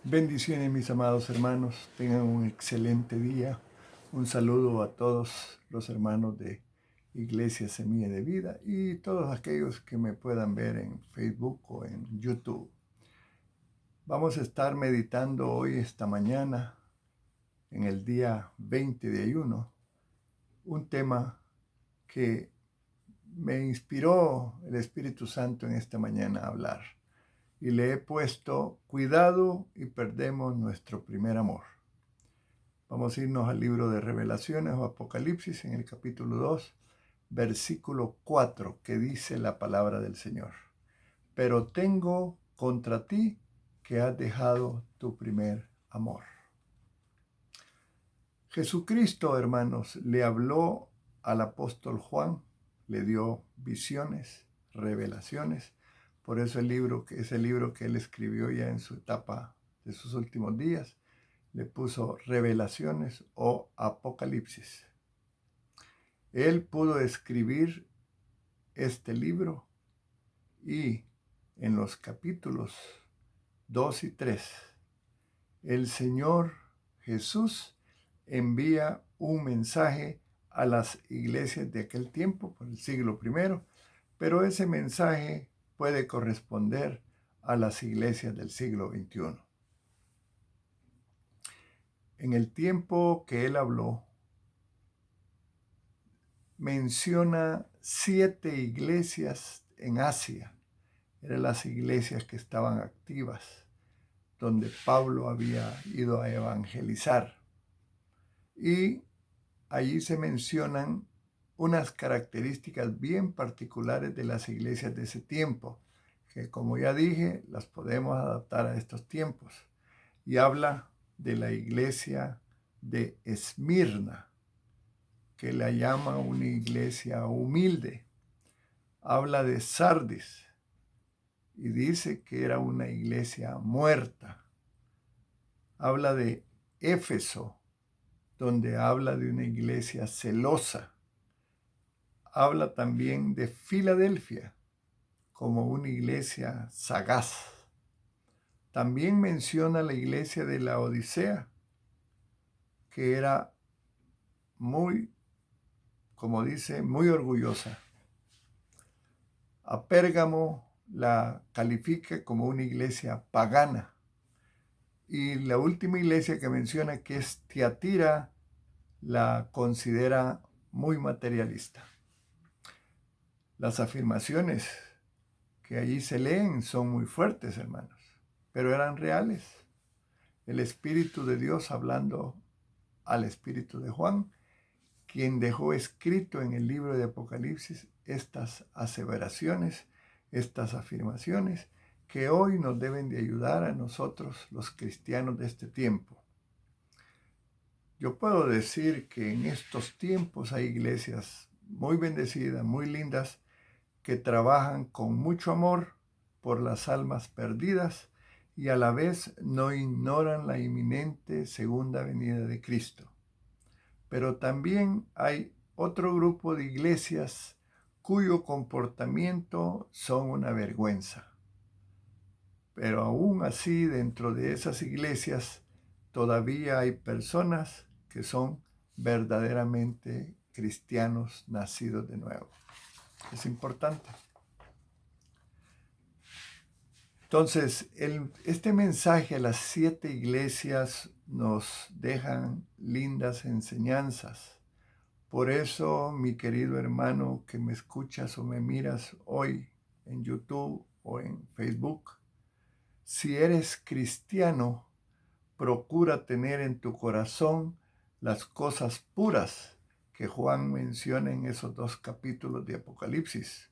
Bendiciones, mis amados hermanos, tengan un excelente día. Un saludo a todos los hermanos de Iglesia Semilla de Vida y todos aquellos que me puedan ver en Facebook o en YouTube. Vamos a estar meditando hoy, esta mañana, en el día 20 de ayuno, un tema que me inspiró el Espíritu Santo en esta mañana a hablar. Y le he puesto cuidado y perdemos nuestro primer amor. Vamos a irnos al libro de Revelaciones o Apocalipsis en el capítulo 2, versículo 4, que dice la palabra del Señor. Pero tengo contra ti que has dejado tu primer amor. Jesucristo, hermanos, le habló al apóstol Juan, le dio visiones, revelaciones. Por eso el libro que él escribió ya en su etapa de sus últimos días, le puso Revelaciones o Apocalipsis. Él pudo escribir este libro y en los capítulos 2 y 3, el Señor Jesús envía un mensaje a las iglesias de aquel tiempo, por el siglo I, pero ese mensaje puede corresponder a las iglesias del siglo XXI. En el tiempo que él habló, menciona 7 iglesias en Asia. Eran las iglesias que estaban activas, donde Pablo había ido a evangelizar. Y allí se mencionan unas características bien particulares de las iglesias de ese tiempo, que como ya dije, las podemos adaptar a estos tiempos. Y habla de la iglesia de Esmirna, que la llama una iglesia humilde. Habla de Sardis y dice que era una iglesia muerta. Habla de Éfeso, donde habla de una iglesia celosa. Habla también de Filadelfia como una iglesia sagaz. También menciona la iglesia de la Odisea, que era muy, como dice, muy orgullosa. A Pérgamo la califica como una iglesia pagana. Y la última iglesia que menciona, que es Tiatira, la considera muy materialista. Las afirmaciones que allí se leen son muy fuertes, hermanos, pero eran reales. El Espíritu de Dios hablando al Espíritu de Juan, quien dejó escrito en el libro de Apocalipsis estas aseveraciones, estas afirmaciones, que hoy nos deben de ayudar a nosotros, los cristianos de este tiempo. Yo puedo decir que en estos tiempos hay iglesias muy bendecidas, muy lindas, que trabajan con mucho amor por las almas perdidas y a la vez no ignoran la inminente segunda venida de Cristo. Pero también hay otro grupo de iglesias cuyo comportamiento son una vergüenza. Pero aún así, dentro de esas iglesias, todavía hay personas que son verdaderamente cristianos nacidos de nuevo. Es importante. Entonces, este mensaje a las 7 iglesias nos dejan lindas enseñanzas. Por eso, mi querido hermano que me escuchas o me miras hoy en YouTube o en Facebook, si eres cristiano, procura tener en tu corazón las cosas puras que Juan menciona en esos 2 capítulos de Apocalipsis.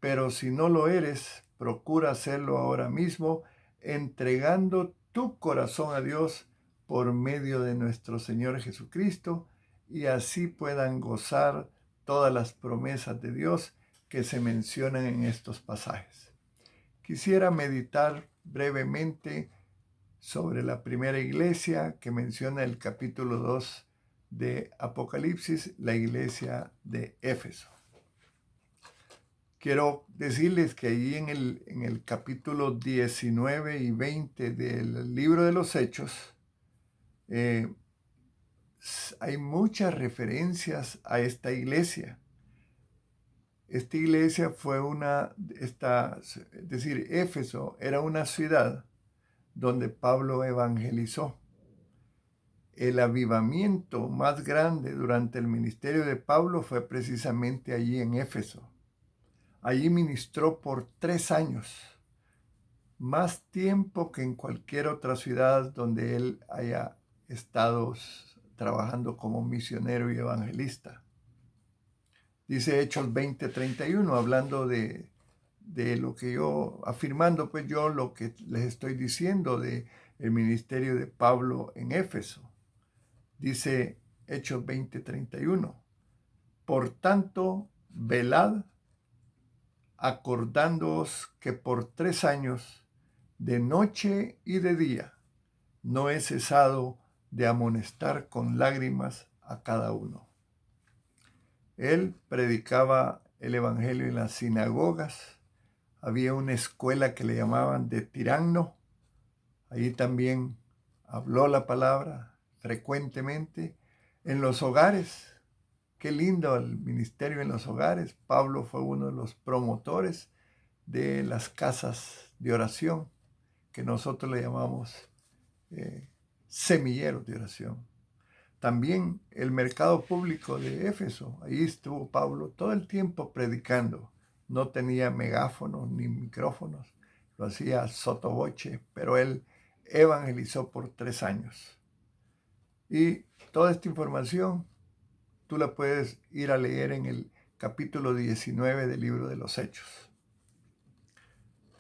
Pero si no lo eres, procura hacerlo ahora mismo, entregando tu corazón a Dios por medio de nuestro Señor Jesucristo, y así puedan gozar todas las promesas de Dios que se mencionan en estos pasajes. Quisiera meditar brevemente sobre la primera iglesia que menciona el capítulo 2 de Apocalipsis, la iglesia de Éfeso. quiero decirles que allí en el capítulo 19 y 20 del libro de los Hechos, hay muchas referencias a esta iglesia. Esta iglesia fue es decir, Éfeso era una ciudad donde Pablo evangelizó. El avivamiento más grande durante el ministerio de Pablo fue precisamente allí en Éfeso. Allí ministró por 3 años, más tiempo que en cualquier otra ciudad donde él haya estado trabajando como misionero y evangelista. Dice Hechos 20:31, hablando de lo que yo, afirmando pues yo lo que les estoy diciendo de el ministerio de Pablo en Éfeso. Dice Hechos 20:31, por tanto, velad, acordándoos que por 3 años, de noche y de día, no he cesado de amonestar con lágrimas a cada uno. Él predicaba el evangelio en las sinagogas. Había una escuela que le llamaban de Tiranno. Allí también habló la palabra frecuentemente. En los hogares, qué lindo el ministerio en los hogares. Pablo fue uno de los promotores de las casas de oración, que nosotros le llamamos semilleros de oración. También el mercado público de Éfeso, ahí estuvo Pablo todo el tiempo predicando. No tenía megáfonos ni micrófonos, lo hacía sottovoce, pero él evangelizó por 3 años. Y toda esta información tú la puedes ir a leer en el capítulo 19 del libro de los Hechos.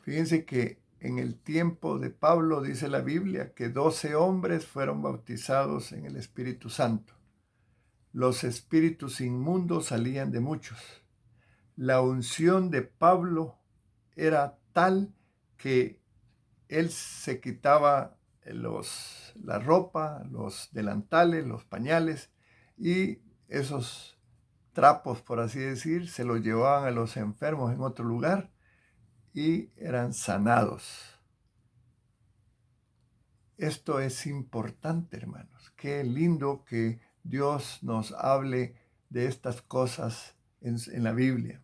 Fíjense que en el tiempo de Pablo dice la Biblia que 12 hombres fueron bautizados en el Espíritu Santo. Los espíritus inmundos salían de muchos. La unción de Pablo era tal que él se quitaba la ropa, los delantales, los pañales, y esos trapos, por así decir, se los llevaban a los enfermos en otro lugar y eran sanados. Esto es importante, hermanos. Qué lindo que Dios nos hable de estas cosas en la Biblia.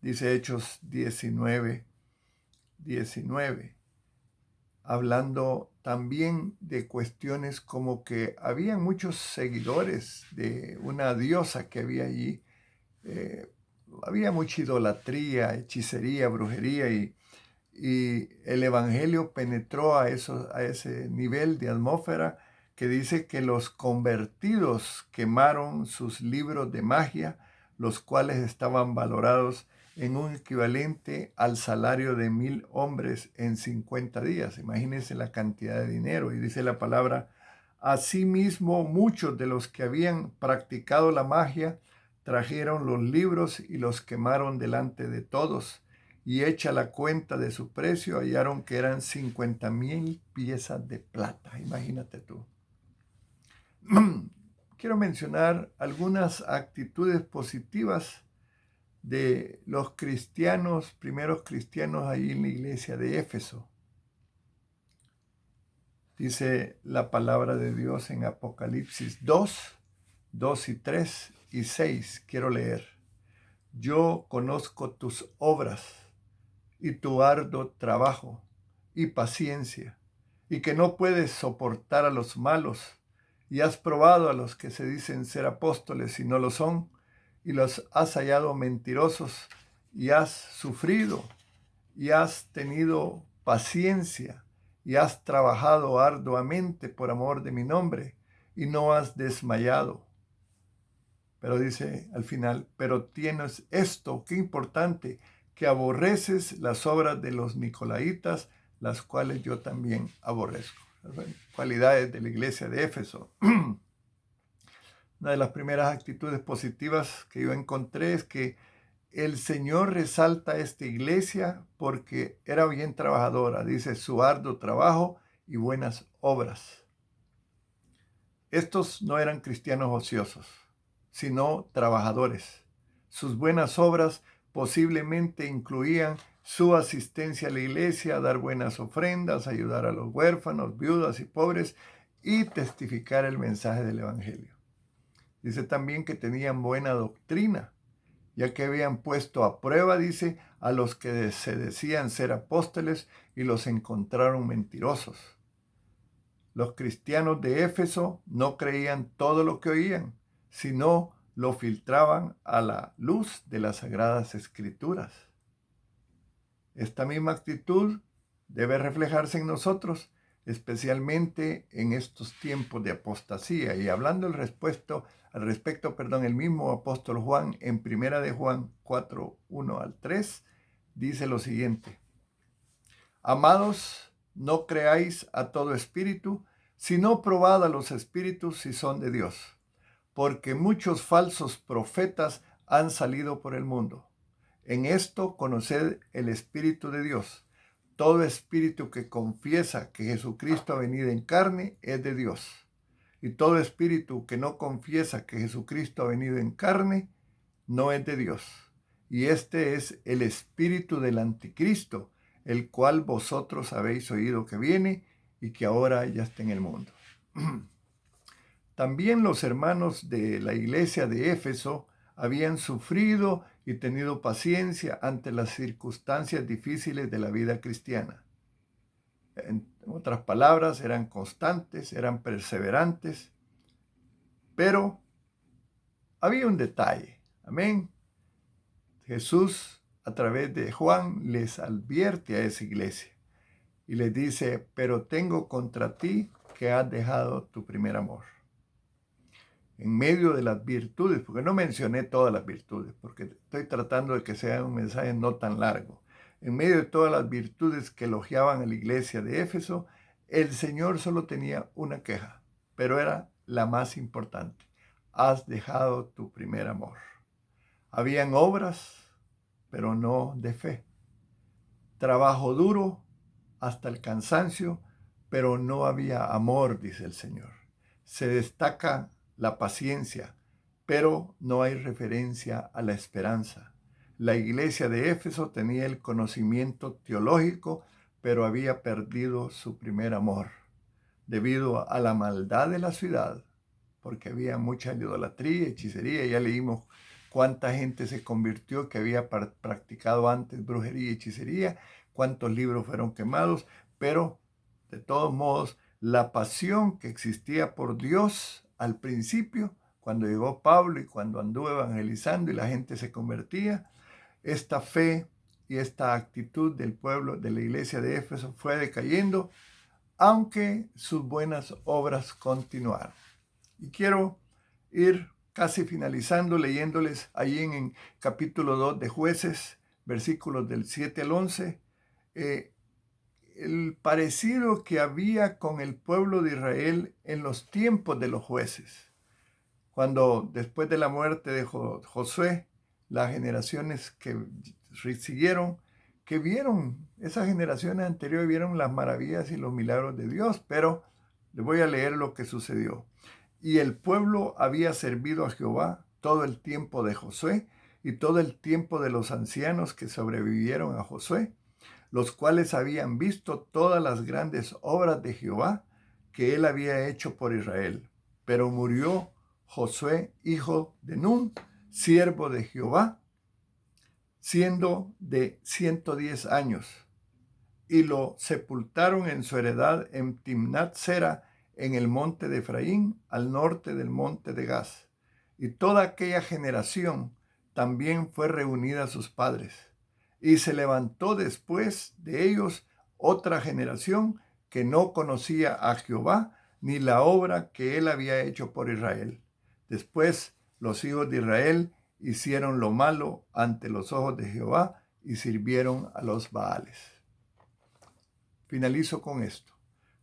Dice Hechos 19, hablando también de cuestiones como que había muchos seguidores de una diosa que había allí. Había mucha idolatría, hechicería, brujería, y el evangelio penetró a ese nivel de atmósfera que dice que los convertidos quemaron sus libros de magia, los cuales estaban valorados en un equivalente al salario de 1,000 hombres en 50 días. Imagínense la cantidad de dinero. Y dice la palabra, asimismo muchos de los que habían practicado la magia trajeron los libros y los quemaron delante de todos, y hecha la cuenta de su precio, hallaron que eran 50,000 piezas de plata. Imagínate tú. Quiero mencionar algunas actitudes positivas de los cristianos, primeros cristianos ahí en la iglesia de Éfeso. Dice la palabra de Dios en Apocalipsis 2 y 3 y 6. Quiero leer. Yo conozco tus obras y tu arduo trabajo y paciencia, y que no puedes soportar a los malos, y has probado a los que se dicen ser apóstoles y no lo son, y los has hallado mentirosos, y has sufrido, y has tenido paciencia, y has trabajado arduamente por amor de mi nombre, y no has desmayado. Pero dice al final, pero tienes esto, qué importante, que aborreces las obras de los nicolaítas, las cuales yo también aborrezco. Las cualidades de la iglesia de Éfeso. Una de las primeras actitudes positivas que yo encontré es que el Señor resalta a esta iglesia porque era bien trabajadora. Dice su arduo trabajo y buenas obras. Estos no eran cristianos ociosos, sino trabajadores. Sus buenas obras posiblemente incluían su asistencia a la iglesia, dar buenas ofrendas, ayudar a los huérfanos, viudas y pobres y testificar el mensaje del Evangelio. Dice también que tenían buena doctrina, ya que habían puesto a prueba, dice, a los que se decían ser apóstoles y los encontraron mentirosos. Los cristianos de Éfeso no creían todo lo que oían, sino lo filtraban a la luz de las Sagradas Escrituras. Esta misma actitud debe reflejarse en nosotros, especialmente en estos tiempos de apostasía. Y hablando al respecto, el mismo apóstol Juan en 1 de Juan 4, 1 al 3, dice lo siguiente: Amados, no creáis a todo espíritu, sino probad a los espíritus si son de Dios, porque muchos falsos profetas han salido por el mundo. En esto conoced el Espíritu de Dios. Todo espíritu que confiesa que Jesucristo ha venido en carne es de Dios. Y todo espíritu que no confiesa que Jesucristo ha venido en carne no es de Dios. Y este es el espíritu del anticristo, el cual vosotros habéis oído que viene y que ahora ya está en el mundo. También los hermanos de la iglesia de Éfeso habían sufrido y tenido paciencia ante las circunstancias difíciles de la vida cristiana. En otras palabras, eran constantes, eran perseverantes, pero había un detalle. Amén. Jesús, a través de Juan, les advierte a esa iglesia y les dice: pero tengo contra ti que has dejado tu primer amor. En medio de las virtudes, porque no mencioné todas las virtudes, porque estoy tratando de que sea un mensaje no tan largo. En medio de todas las virtudes que elogiaban a la iglesia de Éfeso, el Señor solo tenía una queja, pero era la más importante: has dejado tu primer amor. Habían obras, pero no de fe. Trabajo duro hasta el cansancio, pero no había amor, dice el Señor. Se destaca la paciencia, pero no hay referencia a la esperanza. La iglesia de Éfeso tenía el conocimiento teológico, pero había perdido su primer amor, debido a la maldad de la ciudad, porque había mucha idolatría, hechicería. Ya leímos cuánta gente se convirtió que había practicado antes brujería y hechicería, cuántos libros fueron quemados, pero de todos modos, la pasión que existía por Dios al principio, cuando llegó Pablo y cuando anduvo evangelizando y la gente se convertía, esta fe y esta actitud del pueblo de la iglesia de Éfeso fue decayendo, aunque sus buenas obras continuaron. Y quiero ir casi finalizando leyéndoles ahí en capítulo 2 de Jueces, versículos del 7 al 11, el parecido que había con el pueblo de Israel en los tiempos de los jueces. Cuando después de la muerte de Josué, las generaciones que siguieron, que vieron, esas generaciones anteriores vieron las maravillas y los milagros de Dios, pero les voy a leer lo que sucedió. Y el pueblo había servido a Jehová todo el tiempo de Josué y todo el tiempo de los ancianos que sobrevivieron a Josué, los cuales habían visto todas las grandes obras de Jehová que él había hecho por Israel. Pero murió Josué, hijo de Nun, siervo de Jehová, siendo de 110 años, y lo sepultaron en su heredad en Timnat Sera, en el monte de Efraín, al norte del monte de Gaz. Y toda aquella generación también fue reunida a sus padres. Y se levantó después de ellos otra generación que no conocía a Jehová, ni la obra que él había hecho por Israel. Después los hijos de Israel hicieron lo malo ante los ojos de Jehová y sirvieron a los Baales. Finalizo con esto.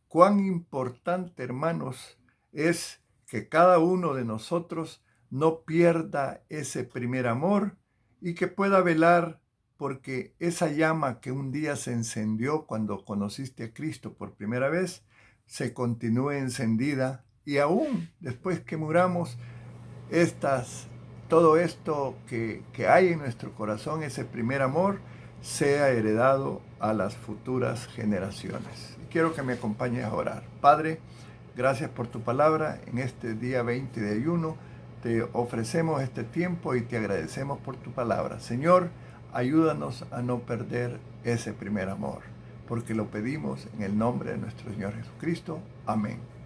Cuán importante, hermanos, es que cada uno de nosotros no pierda ese primer amor y que pueda velar porque esa llama que un día se encendió cuando conociste a Cristo por primera vez, se continúe encendida y aún después que muramos, estas todo esto que hay en nuestro corazón, ese primer amor, sea heredado a las futuras generaciones. Quiero que me acompañes a orar. Padre, gracias por tu palabra. En este día 20 de ayuno te ofrecemos este tiempo y te agradecemos por tu palabra. Señor, ayúdanos a no perder ese primer amor, porque lo pedimos en el nombre de nuestro Señor Jesucristo. Amén.